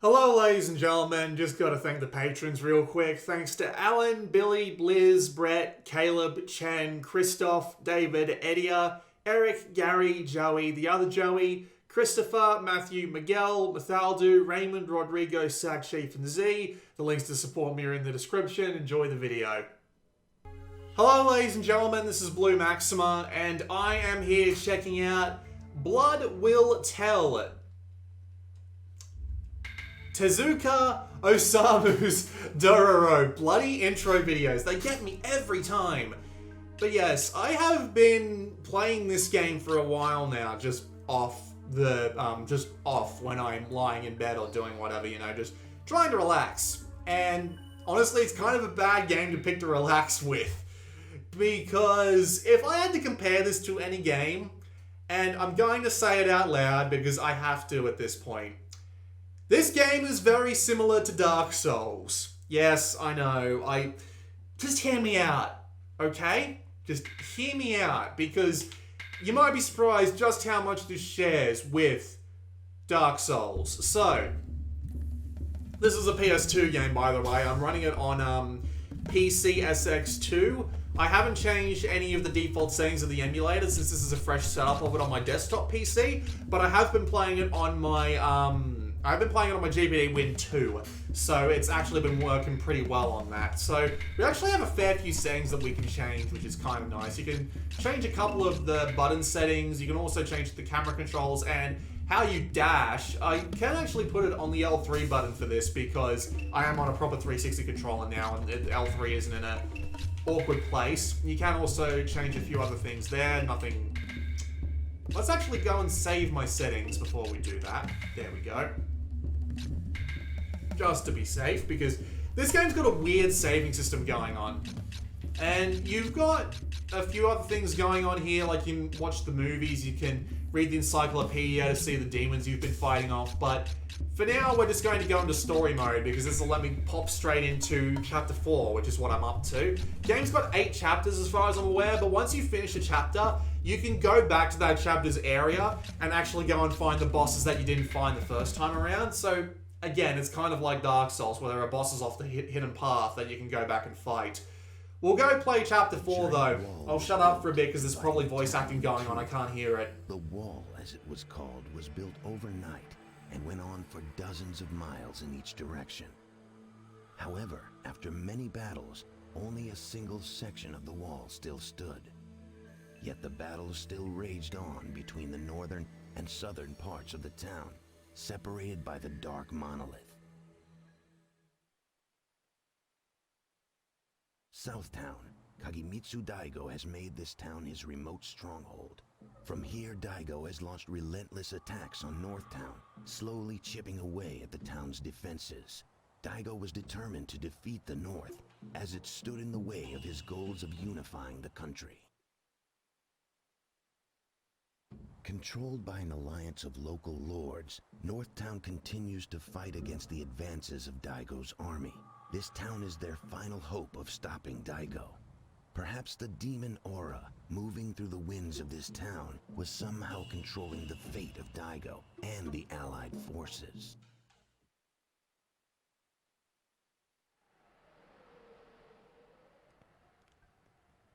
Hello, ladies and gentlemen. Just got to thank the patrons real quick. Thanks to Alan, Billy, Blizz, Brett, Caleb, Chen, Christoph, David, Edia, Eric, Gary, Joey, the other Joey, Christopher, Matthew, Miguel, Mathaldu, Raymond, Rodrigo, Sack, Chief, and Z. The links to support me are in the description. Enjoy the video. Hello, ladies and gentlemen. This is Blue Maxima, and I am here checking out Blood Will Tell. Tezuka Osamu's Dororo. Bloody intro videos. They get me every time. But yes, I have been playing this game for a while now, just off when I'm lying in bed or doing whatever, you know, just trying to relax. And honestly, it's kind of a bad game to pick to relax with. Because if I had to compare this to any game, and I'm going to say it out loud because I have to at this point, this game is very similar to Dark Souls. Yes, I know. Just hear me out, okay? Just hear me out, because you might be surprised just how much this shares with Dark Souls. So, this is a PS2 game, by the way. I'm running it on PC SX2. I haven't changed any of the default settings of the emulator since this is a fresh setup of it on my desktop PC, but I have been playing it on my GBD Win 2, so it's actually been working pretty well on that. So we actually have a fair few settings that we can change, which is kind of nice. You can change a couple of the button settings, you can also change the camera controls, and how you dash. I can actually put it on the L3 button for this because I am on a proper 360 controller now, and L3 isn't in an awkward place. You can also change a few other things there, nothing. Let's actually go and save my settings before we do that. There we go. Just to be safe, because this game's got a weird saving system going on. And you've got a few other things going on here, like you can watch the movies, you can read the encyclopedia to see the demons you've been fighting off, but for now we're just going to go into story mode because this will let me pop straight into chapter 4, which is what I'm up to. Game's got 8 chapters as far as I'm aware, but once you finish a chapter, you can go back to that chapter's area and actually go and find the bosses that you didn't find the first time around. So again, it's kind of like Dark Souls, where there are bosses off the hidden path that you can go back and fight. We'll go play chapter 4 though. I'll shut up for a bit because there's probably voice acting going on. I can't hear it. The wall, as it was called, was built overnight and went on for dozens of miles in each direction. However, after many battles, only a single section of the wall still stood. Yet the battles still raged on between the northern and southern parts of the town, separated by the dark monolith. Southtown, Kagemitsu Daigo has made this town his remote stronghold. From here, Daigo has launched relentless attacks on Northtown, slowly chipping away at the town's defenses. Daigo was determined to defeat the North, as it stood in the way of his goals of unifying the country. Controlled by an alliance of local lords, Northtown continues to fight against the advances of Daigo's army. This town is their final hope of stopping Daigo. Perhaps the demon aura moving through the winds of this town was somehow controlling the fate of Daigo and the allied forces.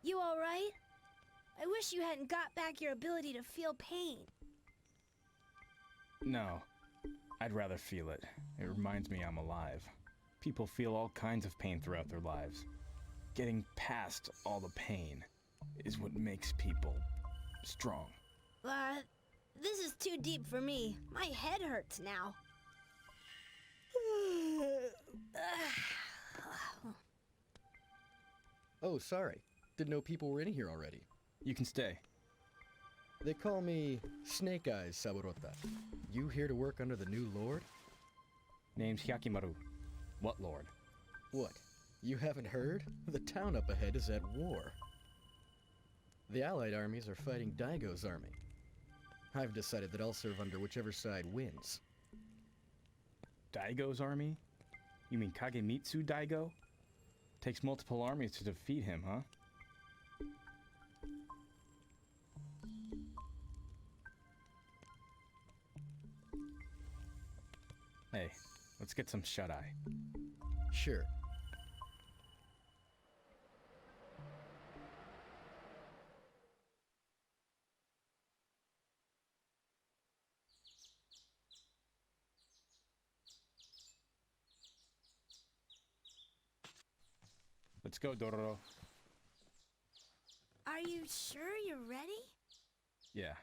You all right? I wish you hadn't got back your ability to feel pain. No, I'd rather feel it. It reminds me I'm alive. People feel all kinds of pain throughout their lives. Getting past all the pain is what makes people strong. This is too deep for me. My head hurts now. Oh, sorry. Didn't know people were in here already. You can stay. They call me Snake Eyes Saburota. You here to work under the new lord? Name's Hyakimaru. What lord? What? You haven't heard? The town up ahead is at war. The allied armies are fighting Daigo's army. I've decided that I'll serve under whichever side wins. Daigo's army? You mean Kagemitsu Daigo? Takes multiple armies to defeat him, huh? Hey, Let's get some shut-eye. Sure. Let's go, Dororo. Are you sure you're ready? Yeah.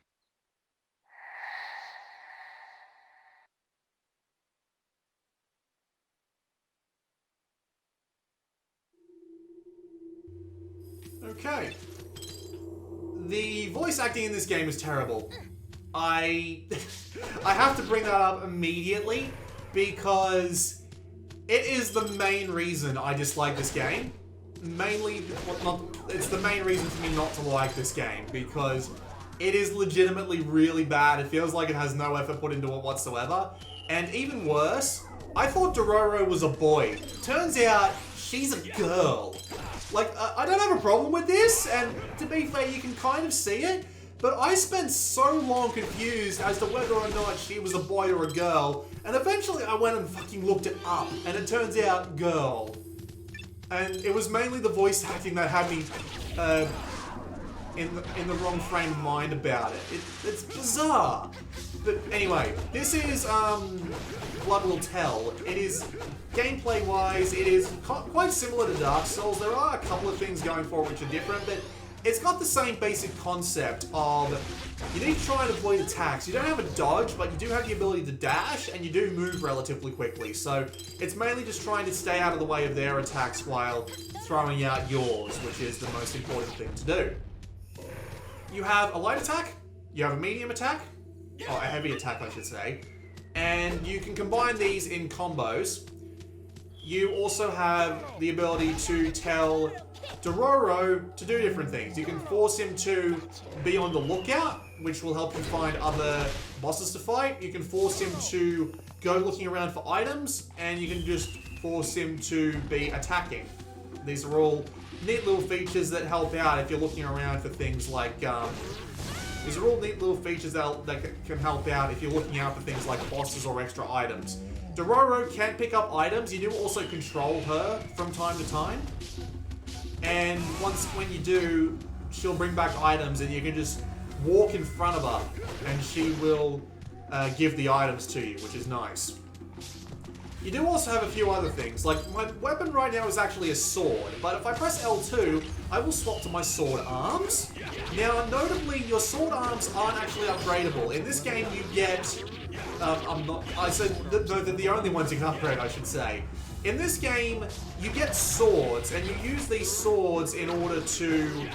Okay. The voice acting in this game is terrible. I I have to bring that up immediately because it is the main reason I dislike this game. Mainly, it's the main reason for me not to like this game because it is legitimately really bad. It feels like it has no effort put into it whatsoever. And even worse, I thought Dororo was a boy. Turns out, she's a girl. Like, I don't have a problem with this, and to be fair, you can kind of see it, but I spent so long confused as to whether or not she was a boy or a girl, and eventually I went and fucking looked it up, and it turns out girl. And it was mainly the voice acting that had me in the wrong frame of mind about it. It's bizarre. But anyway, this is Blood Will Tell. It is gameplay-wise, it is quite similar to Dark Souls. There are a couple of things going for it which are different, but it's got the same basic concept of you need to try and avoid attacks. You don't have a dodge, but you do have the ability to dash, and you do move relatively quickly. So it's mainly just trying to stay out of the way of their attacks while throwing out yours, which is the most important thing to do. You have a light attack, you have a medium attack, or a heavy attack I should say, and you can combine these in combos. You also have the ability to tell Dororo to do different things. You can force him to be on the lookout, which will help you find other bosses to fight. You can force him to go looking around for items, and you can just force him to be attacking. These are all neat little features that help out if you're looking around for things like, these are all neat little features that can help out if you're looking out for things like bosses or extra items. Dororo can pick up items. You do also control her from time to time. And when you do, she'll bring back items and you can just walk in front of her and she will give the items to you, which is nice. You do also have a few other things, like my weapon right now is actually a sword, but if I press L2, I will swap to my sword arms. Now, notably, your sword arms aren't actually upgradable. In this game, you get, they're the only ones you can upgrade, I should say. In this game, you get swords, and you use these swords in order to,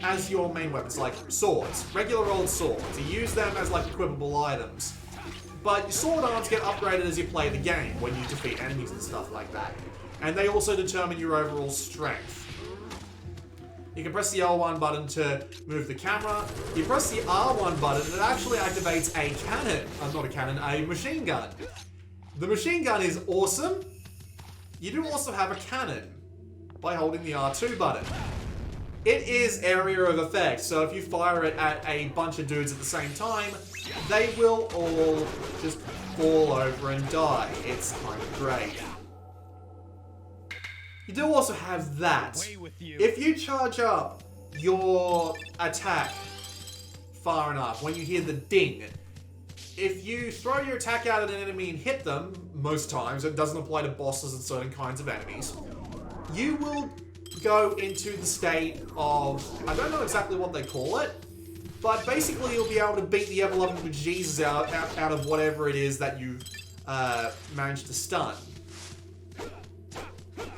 as your main weapons, like swords, regular old swords. You use them as like equipable items. But your sword arms get upgraded as you play the game, when you defeat enemies and stuff like that. And they also determine your overall strength. You can press the L1 button to move the camera. You press the R1 button and it actually activates a cannon. Not a cannon, a machine gun. The machine gun is awesome. You do also have a cannon by holding the R2 button. It is area of effect, so if you fire it at a bunch of dudes at the same time, they will all just fall over and die. It's kind of great. You do also have that. If you charge up your attack far enough, when you hear the ding, if you throw your attack out at an enemy and hit them, most times, it doesn't apply to bosses and certain kinds of enemies, you will go into the state of, I don't know exactly what they call it, but basically you'll be able to beat the ever-loving bejesus out of whatever it is that you've managed to stun.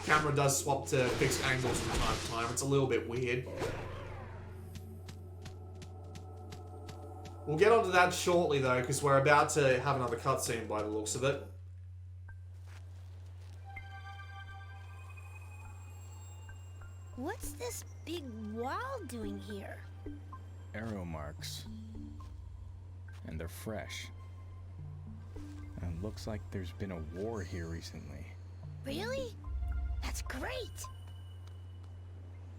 Camera does swap to fixed angles from time to time. It's a little bit weird. We'll get onto that shortly though, because we're about to have another cutscene by the looks of it. What's this big wall doing here? Arrow marks. And they're fresh. And it looks like there's been a war here recently. Really? That's great!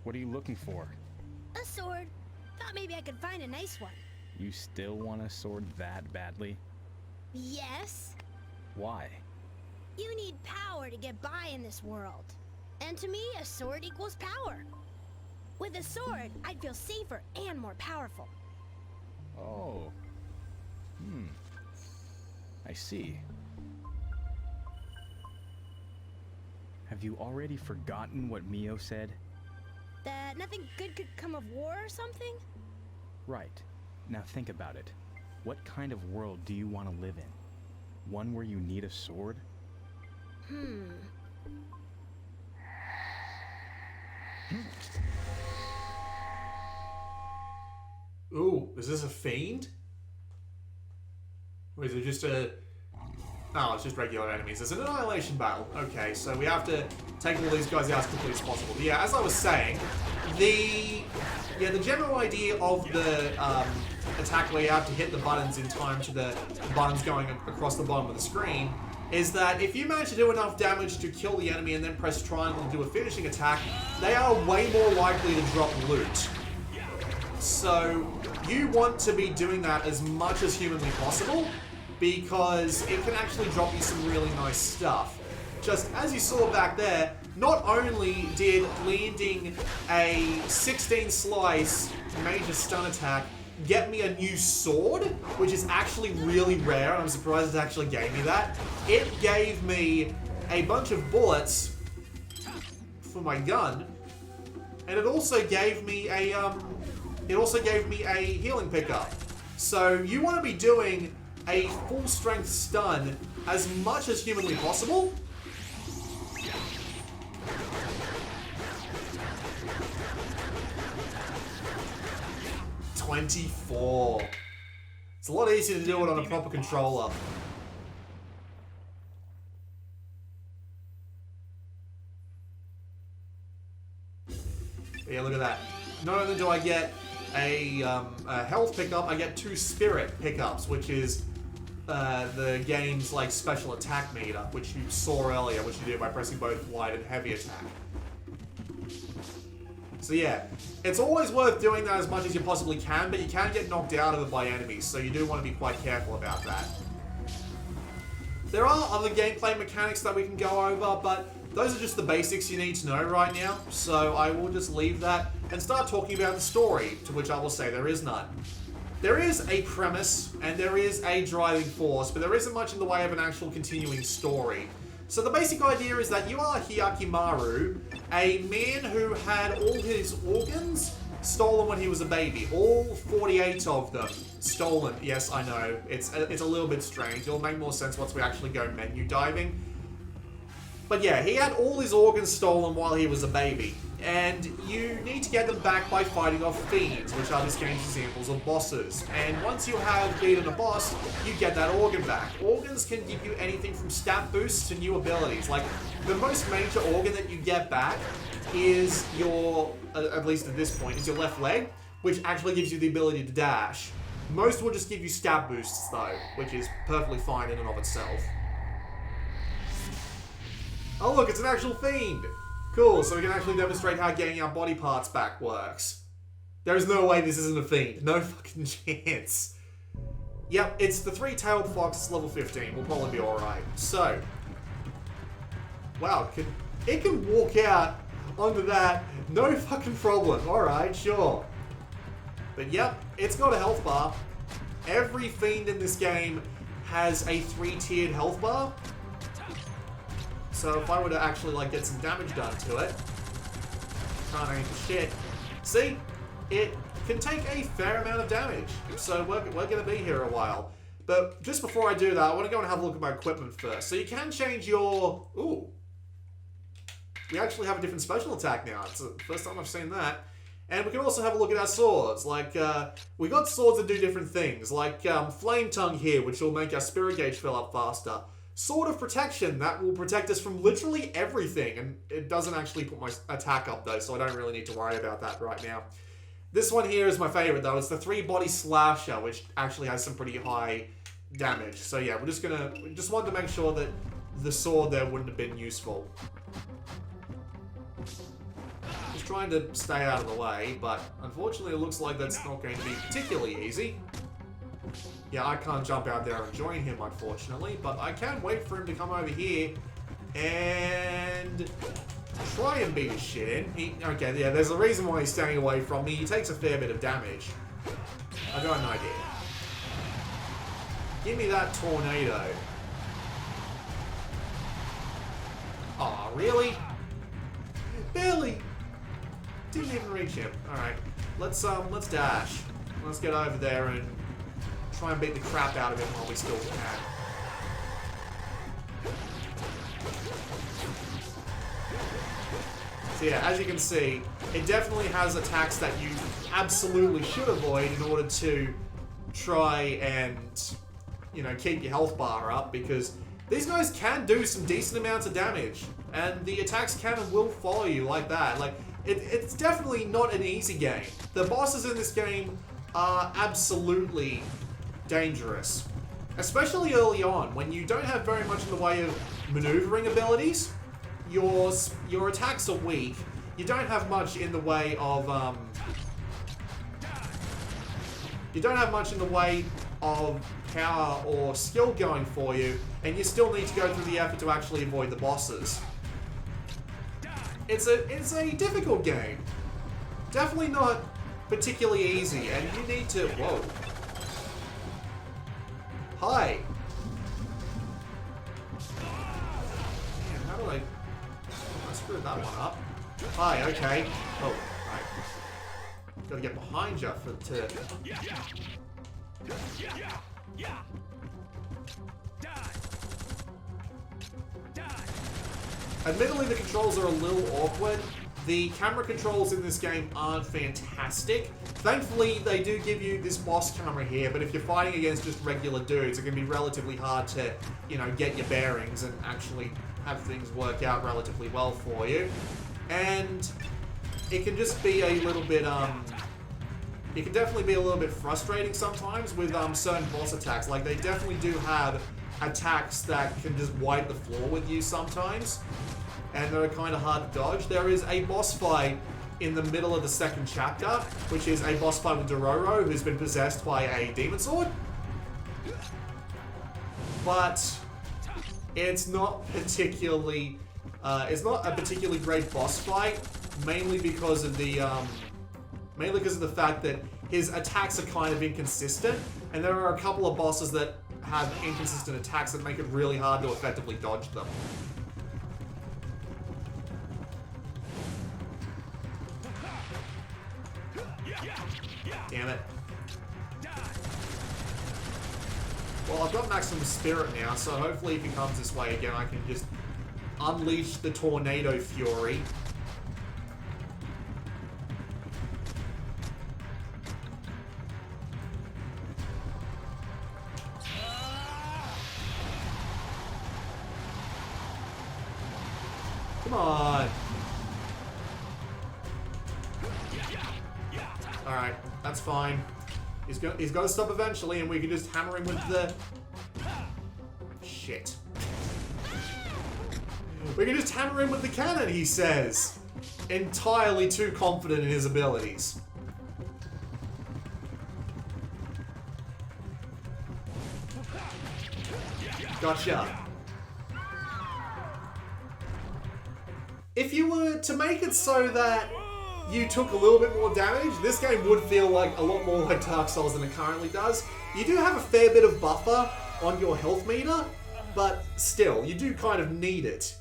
What are you looking for? A sword. Thought maybe I could find a nice one. You still want a sword that badly? Yes? Why? You need power to get by in this world. And to me, a sword equals power. With a sword, I'd feel safer and more powerful. Oh. I see. Have you already forgotten what Mio said? That nothing good could come of war or something? Right. Now think about it. What kind of world do you want to live in? One where you need a sword? Ooh, is this a fiend? Or is it just a... Oh, it's just regular enemies. It's an annihilation battle. Okay, so we have to take all these guys out as quickly as possible. But yeah, as I was saying, the general idea of the attack where you have to hit the buttons in time to the buttons going across the bottom of the screen is that if you manage to do enough damage to kill the enemy and then press triangle and do a finishing attack, they are way more likely to drop loot. So you want to be doing that as much as humanly possible, because it can actually drop you some really nice stuff. Just as you saw back there, not only did landing a 16 slice major stun attack get me a new sword, which is actually really rare, and I'm surprised it actually gave me that. It gave me a bunch of bullets for my gun, and it also gave me a healing pickup. So you want to be doing a full strength stun as much as humanly possible. $24. It's a lot easier to do it on a proper controller. Yeah, look at that. Not only do I get a health pickup, I get 2 spirit pickups, which is the game's like special attack meter, which you saw earlier, which you do by pressing both light and heavy attack. So yeah, it's always worth doing that as much as you possibly can, but you can get knocked out of it by enemies, so you do want to be quite careful about that. There are other gameplay mechanics that we can go over, but those are just the basics you need to know right now, so I will just leave that and start talking about the story, to which I will say there is none. There is a premise, and there is a driving force, but there isn't much in the way of an actual continuing story. So the basic idea is that you are Hyakimaru, a man who had all his organs stolen when he was a baby. All 48 of them stolen. Yes, I know. It's a little bit strange. It'll make more sense once we actually go menu diving. But yeah, he had all his organs stolen while he was a baby. And you need to get them back by fighting off fiends, which are this game's examples of bosses. And once you have beaten a boss, you get that organ back. Organs can give you anything from stat boosts to new abilities. Like, the most major organ that you get back is your, at least at this point, is your left leg, which actually gives you the ability to dash. Most will just give you stat boosts though, which is perfectly fine in and of itself. Oh look, it's an actual fiend! Cool, so we can actually demonstrate how getting our body parts back works. There's no way this isn't a fiend. No fucking chance. Yep, it's the three-tailed fox. It's level 15. We'll probably be alright. So. Wow, it can walk out onto that. No fucking problem. Alright, sure. But yep, it's got a health bar. Every fiend in this game has a 3-tiered health bar. So if I were to actually like get some damage done to it, can't aim for shit. See, it can take a fair amount of damage. So we're gonna be here a while. But just before I do that, I want to go and have a look at my equipment first. So you can change your... Ooh. We actually have a different special attack now. It's the first time I've seen that. And we can also have a look at our swords. Like, we got swords that do different things. Like, Flame Tongue here, which will make our spirit gauge fill up faster. Sword of Protection, that will protect us from literally everything. And it doesn't actually put my attack up, though, so I don't really need to worry about that right now. This one here is my favorite, though. It's the 3-body slasher, which actually has some pretty high damage. So yeah, we just wanted to make sure that the sword there wouldn't have been useful. Just trying to stay out of the way, but unfortunately it looks like that's not going to be particularly easy. Yeah, I can't jump out there and join him, unfortunately, but I can wait for him to come over here and try and beat his shit in. Okay, yeah, there's a reason why he's staying away from me. He takes a fair bit of damage. I got an idea. Give me that tornado. Aw, really? Barely. Didn't even reach him. Alright. Let's dash. Let's get over there and try and beat the crap out of him while we still can. So yeah, as you can see, it definitely has attacks that you absolutely should avoid in order to try and, you know, keep your health bar up, because these guys can do some decent amounts of damage, and the attacks can and will follow you like that. Like, it's definitely not an easy game. The bosses in this game are absolutely dangerous, especially early on when you don't have very much in the way of maneuvering abilities. Your attacks are weak. You don't have much in the way of power or skill going for you, and you still need to go through the effort to actually avoid the bosses. It's a difficult game. Definitely not particularly easy, and you need to... Whoa. Hi. Man, how do I screwed that one up. Hi, okay. Oh, right. Gotta get behind you to... Admittedly, the controls are a little awkward. The camera controls in this game aren't fantastic. Thankfully, they do give you this boss camera here, but if you're fighting against just regular dudes, it can be relatively hard to, you know, get your bearings and actually have things work out relatively well for you. And it can just be a little bit, it can definitely be a little bit frustrating sometimes with certain boss attacks. Like, they definitely do have attacks that can just wipe the floor with you sometimes, and they're kind of hard to dodge. There is a boss fight in the middle of the second chapter, which is a boss fight with Dororo, who's been possessed by a demon sword. But it's not particularly, it's not a particularly great boss fight, mainly because of the fact that his attacks are kind of inconsistent, and there are a couple of bosses that have inconsistent attacks that make it really hard to effectively dodge them. Damn it. Well, I've got maximum spirit now, so hopefully if he comes this way again, I can just unleash the tornado fury. Come on. Alright, that's fine. He's got to stop eventually, and we can just hammer him with the... Shit. We can just hammer him with the cannon, he says. Entirely too confident in his abilities. Gotcha. If you were to make it so that you took a little bit more damage, this game would feel like a lot more like Dark Souls than it currently does. You do have a fair bit of buffer on your health meter, but still, you do kind of need it.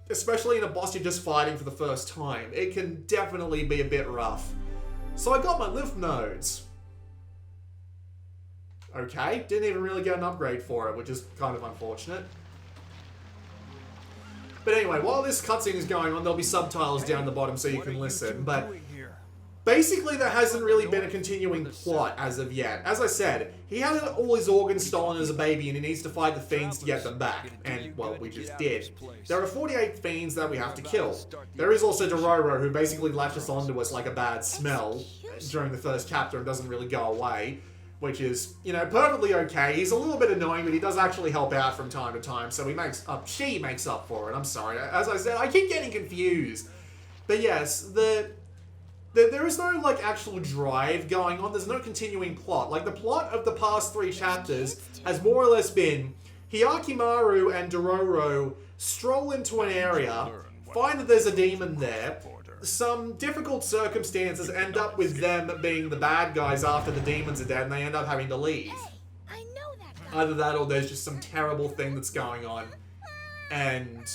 Especially in a boss you're just fighting for the first time. It can definitely be a bit rough. So I got my lymph nodes. Okay, didn't even really get an upgrade for it, which is kind of unfortunate. But anyway, while this cutscene is going on, there'll be subtitles down the bottom so you can listen. But basically, there hasn't really been a continuing plot as of yet. As I said, he had all his organs stolen as a baby and he needs to fight the fiends to get them back. And, well, we just did. There are 48 fiends that we have to kill. There is also Dororo, who basically latches onto us like a bad smell during the first chapter and doesn't really go away. Which is, you know, perfectly okay. He's a little bit annoying, but he does actually help out from time to time, so she makes up for it. I'm sorry. As I said, I keep getting confused. But yes, the there is no, like, actual drive going on. There's no continuing plot. Like, the plot of the past 3 chapters has more or less been Hyakimaru and Dororo stroll into an area, find that there's a demon there. Some difficult circumstances end up with them being the bad guys after the demons are dead, and they end up having to leave. Hey, I know that guy. Either that or there's just some terrible thing that's going on. And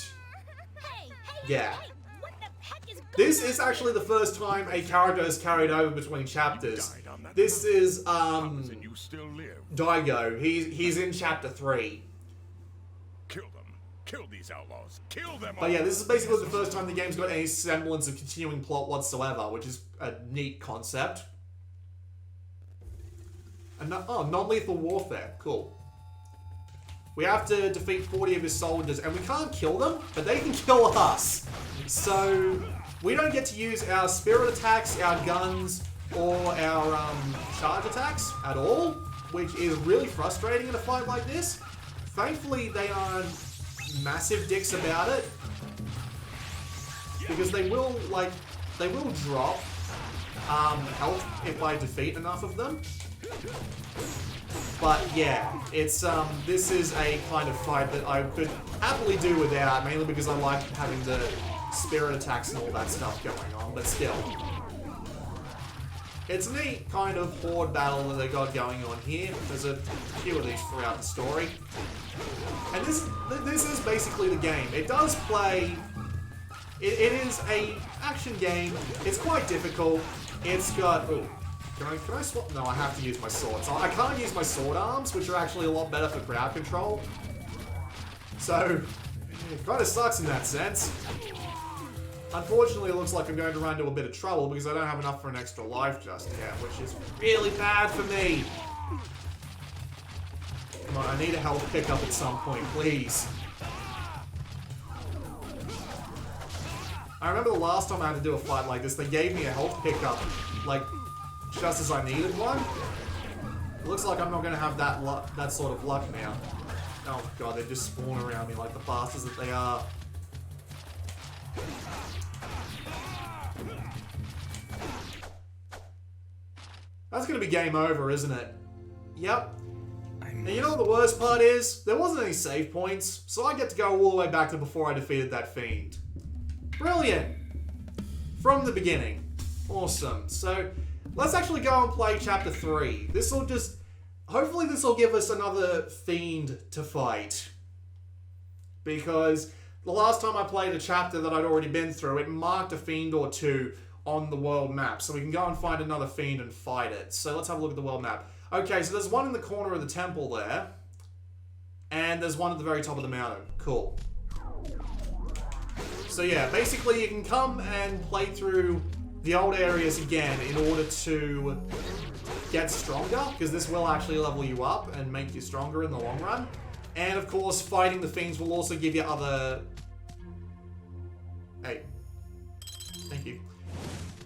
Hey, yeah. hey, what the heck is going This on? is actually the first time a character is carried over between chapters. This is And you still live. Daigo. He's in chapter 3. Kill them. Kill these outlaws. Kill them all. But yeah, this is basically the first time the game's got any semblance of continuing plot whatsoever, which is a neat concept. And non-lethal warfare. Cool. We have to defeat 40 of his soldiers, and we can't kill them, but they can kill us. So we don't get to use our spirit attacks, our guns, or our charge attacks at all, which is really frustrating in a fight like this. Thankfully, they aren't massive dicks about it, because they will drop health if I defeat enough of them. But yeah, it's this is a kind of fight that I could happily do without, mainly because I like having the spirit attacks and all that stuff going on, but still. It's a neat kind of horde battle that they got going on here. There's a few of these throughout the story. And this is basically the game. It does play... It is a action game. It's quite difficult. It's got... Ooh. Can I swap? No, I have to use my sword. So I can't use my sword arms, which are actually a lot better for crowd control. So, it kind of sucks in that sense. Unfortunately, it looks like I'm going to run into a bit of trouble because I don't have enough for an extra life just yet, which is really bad for me. Come on, I need a health pickup at some point, please. I remember the last time I had to do a fight like this, they gave me a health pickup, like, just as I needed one. It looks like I'm not going to have that sort of luck now. Oh god, they just spawn around me like the bastards that they are. That's going to be game over, isn't it? Yep. And you know what the worst part is? There wasn't any save points, so I get to go all the way back to before I defeated that fiend. Brilliant! From the beginning. Awesome. So, let's actually go and play chapter 3. This'll just... Hopefully this'll give us another fiend to fight. Because the last time I played a chapter that I'd already been through, it marked a fiend or two on the world map. So we can go and find another fiend and fight it. So let's have a look at the world map. Okay, so there's one in the corner of the temple there. And there's one at the very top of the mountain. Cool. So yeah, basically you can come and play through the old areas again in order to get stronger, because this will actually level you up and make you stronger in the long run. And of course, fighting the fiends will also give you other... Hey. Thank you.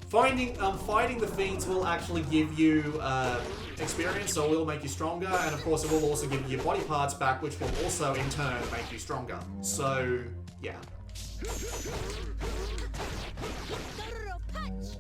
Fighting the fiends will actually give you experience, so it will make you stronger, and of course it will also give you your body parts back, which will also in turn make you stronger. So, yeah.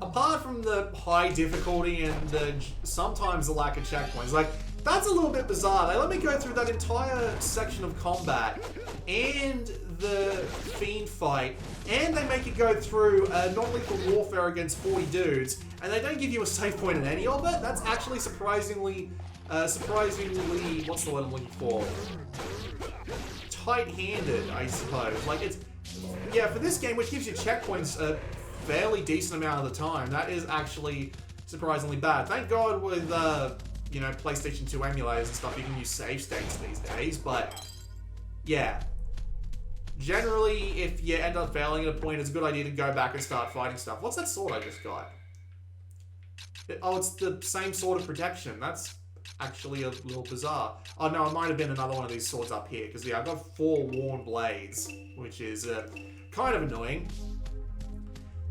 Apart from the high difficulty and sometimes the lack of checkpoints, like, that's a little bit bizarre. They let me go through that entire section of combat and the fiend fight, and they make you go through non-lethal warfare against 40 dudes, and they don't give you a save point in any of it. That's actually surprisingly, what's the word I'm looking for? Tight-handed, I suppose. Like, it's, yeah, for this game, which gives you checkpoints a fairly decent amount of the time, that is actually surprisingly bad. Thank God with, you know, PlayStation 2 emulators and stuff, you can use save states these days, but yeah. Generally, if you end up failing at a point, it's a good idea to go back and start fighting stuff. What's that sword I just got? Oh, it's the same sword of protection. That's actually a little bizarre. Oh no, it might have been another one of these swords up here, because yeah, I've got 4 worn blades, which is kind of annoying.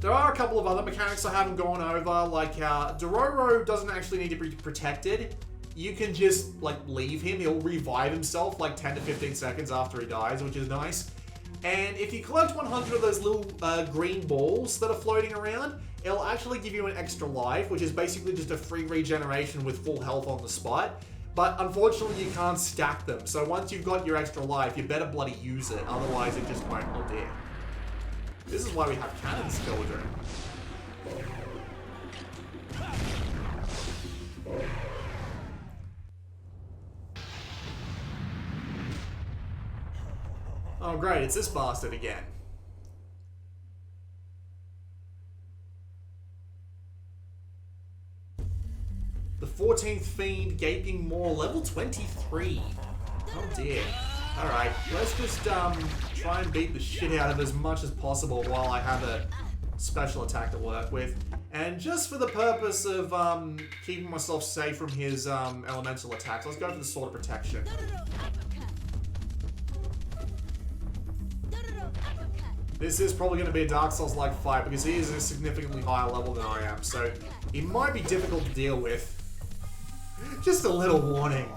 There are a couple of other mechanics I haven't gone over, like Dororo doesn't actually need to be protected. You can just, like, leave him. He'll revive himself, like, 10 to 15 seconds after he dies, which is nice. And if you collect 100 of those little green balls that are floating around, it'll actually give you an extra life, which is basically just a free regeneration with full health on the spot. But unfortunately, you can't stack them. So once you've got your extra life, you better bloody use it. Otherwise, it just won't. Oh dear. This is why we have cannons, children. Oh great, it's this bastard again. The 14th Fiend, Gaping Maw, level 23. Oh dear. Alright, let's just try and beat the shit out of as much as possible while I have a special attack to work with. And just for the purpose of keeping myself safe from his elemental attacks, let's go for the Sword of Protection. This is probably going to be a Dark Souls-like fight because he is a significantly higher level than I am, so he might be difficult to deal with. Just a little warning.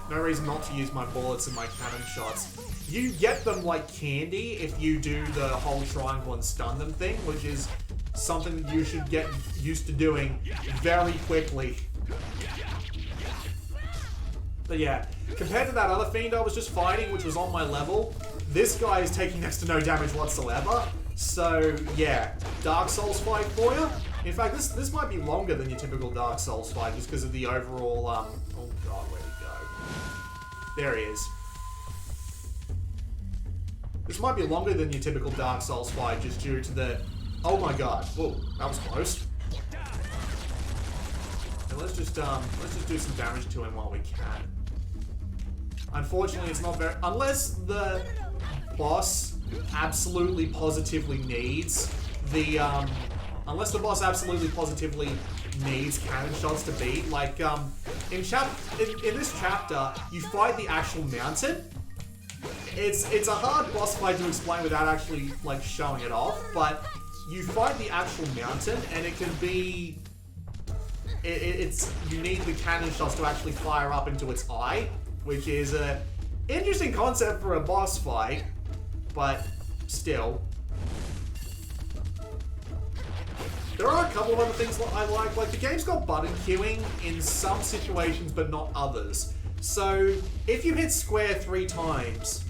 No reason not to use my bullets and my cannon shots. You get them like candy if you do the whole triangle and stun them thing, which is something you should get used to doing very quickly. But yeah, compared to that other fiend I was just fighting, which was on my level, this guy is taking next to no damage whatsoever. So yeah, Dark Souls fight for you. In fact, this might be longer than your typical Dark Souls fight just because of the overall, oh god, where'd he go? There he is. This might be longer than your typical Dark Souls fight just due to the, oh my god, whoa, that was close. And let's just do some damage to him while we can. Unfortunately, it's not very... Unless the boss absolutely positively needs the... unless the boss absolutely positively needs cannon shots to beat. Like, in this chapter, you fight the actual mountain. It's a hard boss fight to explain without actually, like, showing it off. But you fight the actual mountain, and it can be... you need the cannon shots to actually fire up into its eye, which is a interesting concept for a boss fight, but still. There are a couple of other things I like the game's got button queuing in some situations, but not others. So, if you hit square 3 times,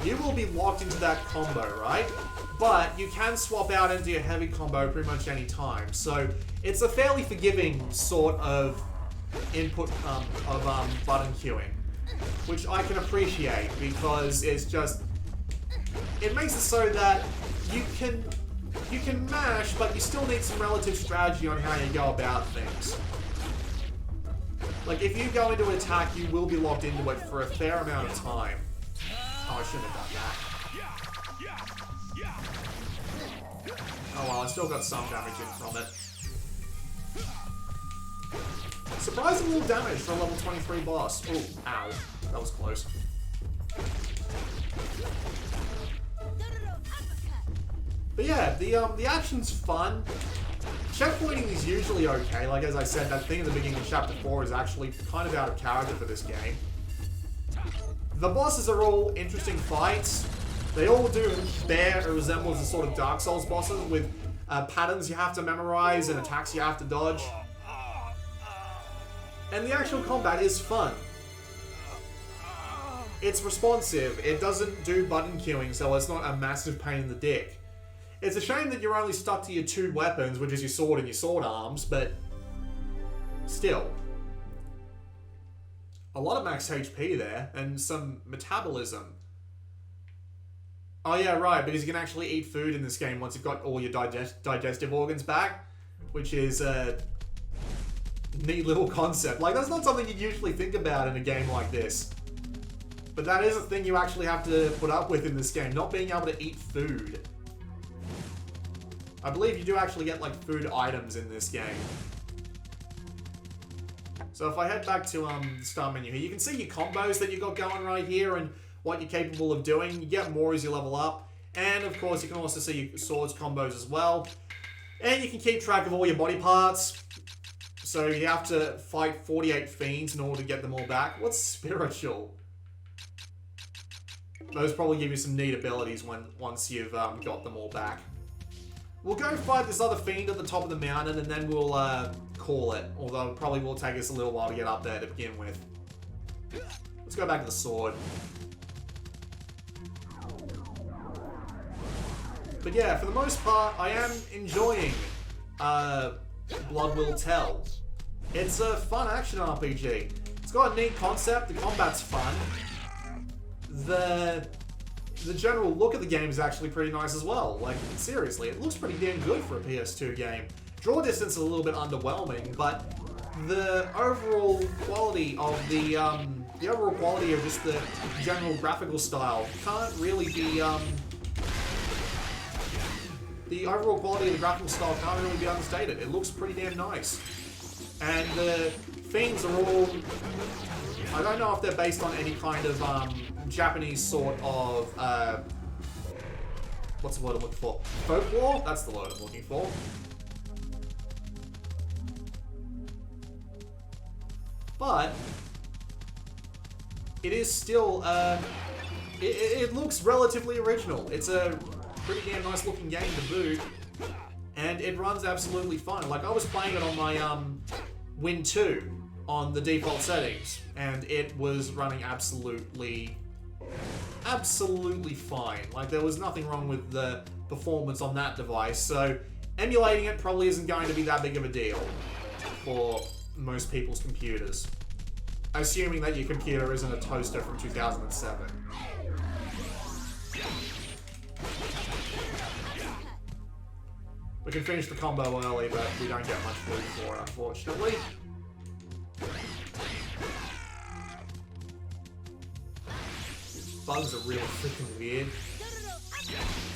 you will be locked into that combo, right? But you can swap out into your heavy combo pretty much any time. So it's a fairly forgiving sort of input of button queuing, which I can appreciate because it's just, it makes it so that you can mash, but you still need some relative strategy on how you go about things. Like if you go into an attack, you will be locked into it for a fair amount of time. Oh, I shouldn't have done that. Oh well, I still got some damage in from it. Surprising little damage for a level 23 boss. Ooh, ow. That was close. But yeah, the action's fun. Checkpointing is usually okay. Like as I said, that thing at the beginning of Chapter 4 is actually kind of out of character for this game. The bosses are all interesting fights. They all do bear a resemblance to sort of Dark Souls bosses with patterns you have to memorize and attacks you have to dodge. And the actual combat is fun. It's responsive. It doesn't do button queuing, so it's not a massive pain in the dick. It's a shame that you're only stuck to your 2 weapons, which is your sword and your sword arms, but still. A lot of max HP there, and some metabolism. Oh yeah, right, because you can actually eat food in this game once you've got all your digestive organs back, which is a neat little concept. Like, that's not something you'd usually think about in a game like this. But that is a thing you actually have to put up with in this game, not being able to eat food. I believe you do actually get, like, food items in this game. So if I head back to the start menu here, you can see your combos that you got going right here and what you're capable of doing. You get more as you level up. And, of course, you can also see your swords combos as well. And you can keep track of all your body parts. So you have to fight 48 fiends in order to get them all back. What's spiritual? Those probably give you some neat abilities once you've got them all back. We'll go fight this other fiend at the top of the mountain, and then we'll call it. Although it probably will take us a little while to get up there to begin with. Let's go back to the sword. But yeah, for the most part, I am enjoying Blood Will Tell. It's a fun action RPG. It's got a neat concept, the combat's fun. The general look of the game is actually pretty nice as well. Like, seriously, it looks pretty damn good for a PS2 game. Draw distance is a little bit underwhelming, but the overall quality of the overall quality of just the general graphical style can't really be the overall quality of the graphical style can't really be understated. It looks pretty damn nice. And the fiends are all, I don't know if they're based on any kind of Japanese sort of, what's the word I'm looking for? Folklore? That's the word I'm looking for. But it is still, it looks relatively original. It's a pretty damn nice looking game to boot, and it runs absolutely fine. Like, I was playing it on my Win 2 on the default settings, and it was running absolutely fine. Like, there was nothing wrong with the performance on that device, so emulating it probably isn't going to be that big of a deal for most people's computers. Assuming that your computer isn't a toaster from 2007. We can finish the combo early, but we don't get much food for it, unfortunately. Bugs are really freaking weird.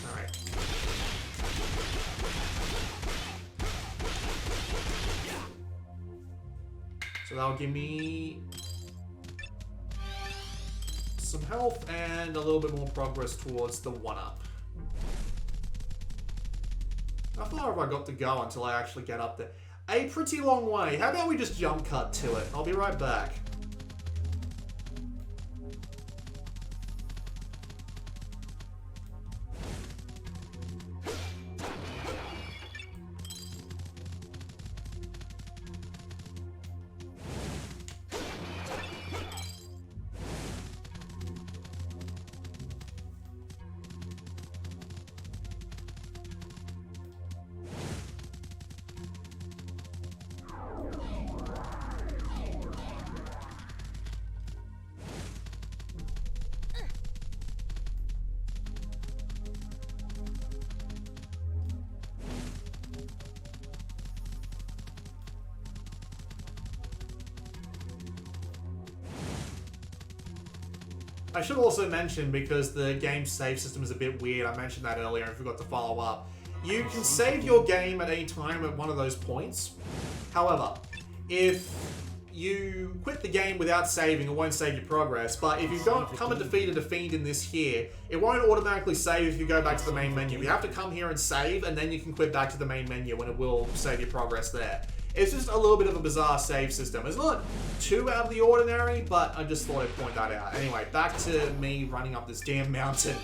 Alright. So that'll give me some health and a little bit more progress towards the 1-up. How far have I got to go until I actually get up there? A pretty long way. How about we just jump cut to it? I'll be right back. I should also mention, because the game's save system is a bit weird, I mentioned that earlier and forgot to follow up. You can save your game at any time at one of those points. However, if you quit the game without saving, it won't save your progress. But if you don't come and defeat a fiend in this here, it won't automatically save if you go back to the main menu. You have to come here and save, and then you can quit back to the main menu, and it will save your progress there. It's just a little bit of a bizarre save system. It's not too out of the ordinary, but I just thought I'd point that out. Anyway, back to me running up this damn mountain.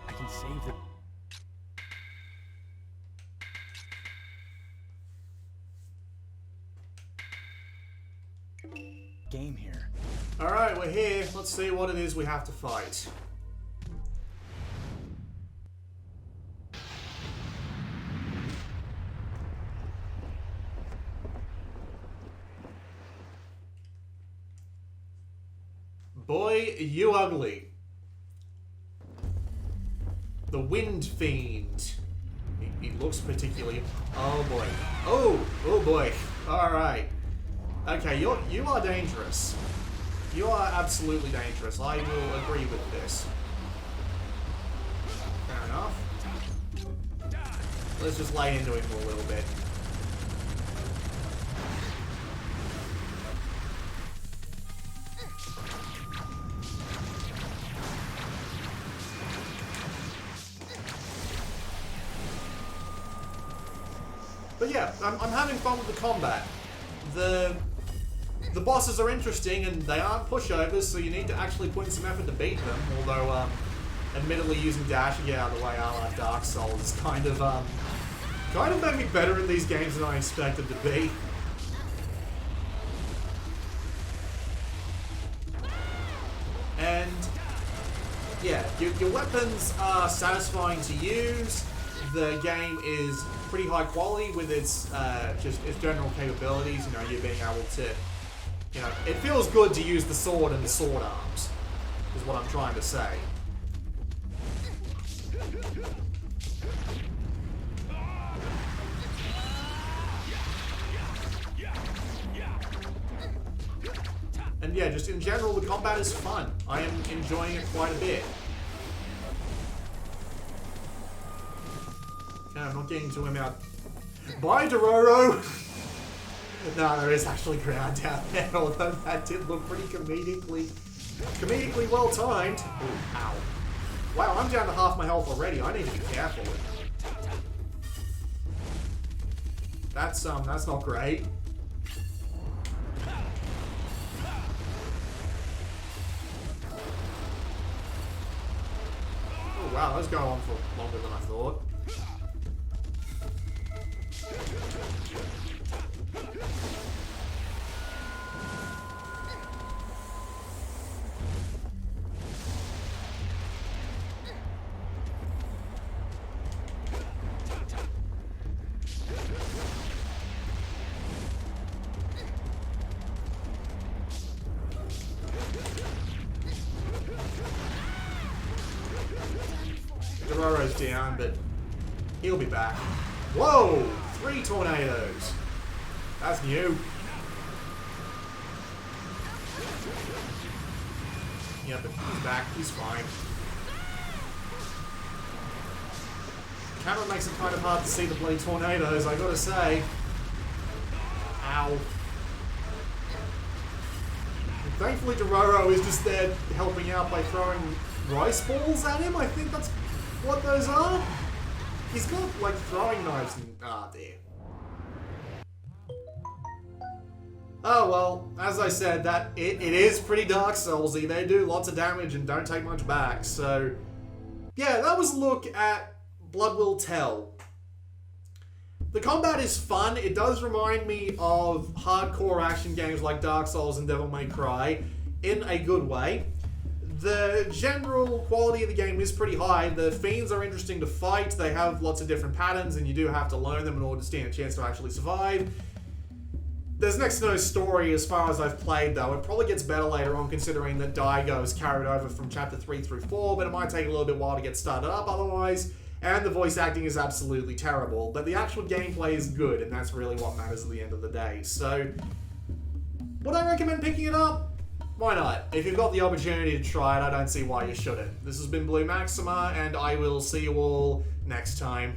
I can save the... game here. Alright, we're here. Let's see what it is we have to fight. Boy, you ugly. The Wind Fiend. He looks particularly... Oh boy. Oh boy. Alright. Okay, you are dangerous. You are absolutely dangerous. I will agree with this. Fair enough. Let's just lay into him for a little bit. But yeah, I'm having fun with the combat. The bosses are interesting and they aren't pushovers, so you need to actually put in some effort to beat them. Although, admittedly, using dash to get out of the way, I like Dark Souls is kind of made me better at these games than I expected to be. And yeah, your weapons are satisfying to use. The game is pretty high quality with its just its general capabilities. You know, you being able to, you know, it feels good to use the sword and the sword arms, is what I'm trying to say. And yeah, just in general, the combat is fun. I am enjoying it quite a bit. I'm not getting to him out. Bye, Dororo! No, there is actually ground down there, although that did look pretty comedically well timed. Ooh, ow. Wow, I'm down to half my health already. I need to be careful. That's not great. Oh wow, that's going on for longer than I thought. Dororo's down, but he'll be back. Whoa! 3 tornadoes. That's new. Yeah, but he's back. He's fine. Camera makes it kind of hard to see the bloody tornadoes, I gotta say. Ow. And thankfully, Dororo is just there helping out by throwing rice balls at him. I think that's what those are. He's got, like, throwing knives and... Ah, dear. Oh, well, as I said, it is pretty Dark Souls-y. They do lots of damage and don't take much back, so... Yeah, that was a look at Blood Will Tell. The combat is fun. It does remind me of hardcore action games like Dark Souls and Devil May Cry, in a good way. The general quality of the game is pretty high. The fiends are interesting to fight. They have lots of different patterns, and you do have to learn them in order to stand a chance to actually survive. There's next to no story as far as I've played, though. It probably gets better later on, considering that Daigo is carried over from Chapter 3 through 4, but it might take a little bit while to get started up otherwise. And the voice acting is absolutely terrible. But the actual gameplay is good, and that's really what matters at the end of the day. So, would I recommend picking it up? Why not? If you've got the opportunity to try it, I don't see why you shouldn't. This has been Blue Maxima, and I will see you all next time.